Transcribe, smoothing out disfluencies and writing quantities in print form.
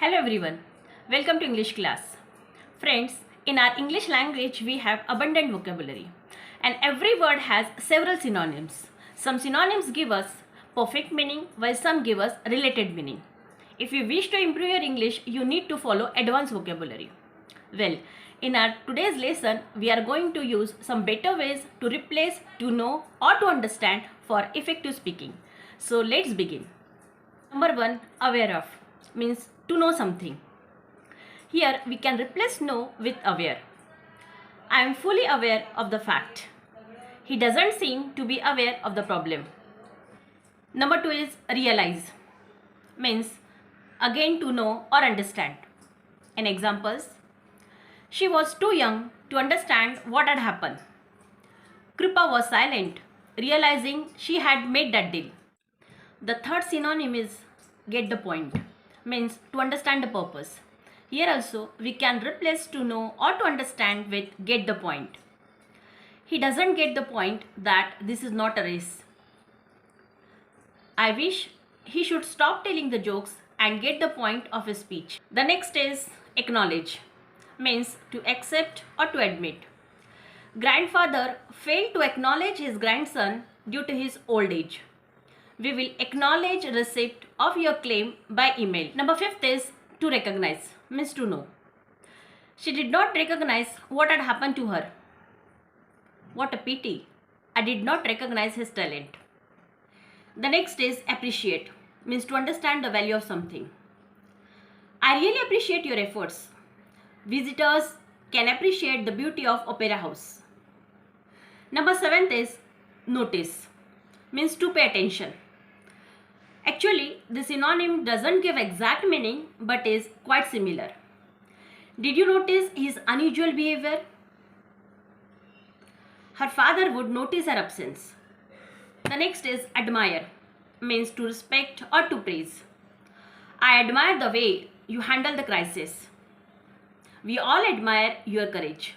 Hello everyone, welcome to English class. Friends, in our English language we have abundant vocabulary and every word has several synonyms. Some synonyms give us perfect meaning while some give us related meaning. If you wish to improve your English, you need to follow advanced vocabulary. Well, in our today's lesson, we are going to use some better ways to replace, to know or to understand for effective speaking. So let's begin. Number 1, aware of means to know something. Here we can replace know with aware. I am fully aware of the fact. He doesn't seem to be aware of the problem. Number 2 is realize means again to know or understand. In examples, she was too young to understand what had happened. Kripa was silent, realizing she had made that deal. The third synonym is get the point, means to understand the purpose. Here also we can replace to know or to understand with get the point. He doesn't get the point that this is not a race. I wish he should stop telling the jokes and get the point of his speech. The next is acknowledge, means to accept or to admit. Grandfather failed to acknowledge his grandson due to his old age. We will acknowledge receipt of your claim by email. Number 5 is to recognize, means to know. She did not recognize what had happened to her. What a pity. I did not recognize his talent. The next is appreciate, means to understand the value of something. I really appreciate your efforts. Visitors can appreciate the beauty of Opera House. Number 7 is notice, means to pay attention. Actually, the synonym doesn't give exact meaning but is quite similar. Did you notice his unusual behavior? Her father would notice her absence. The next is admire, means to respect or to praise. I admire the way you handle the crisis. We all admire your courage.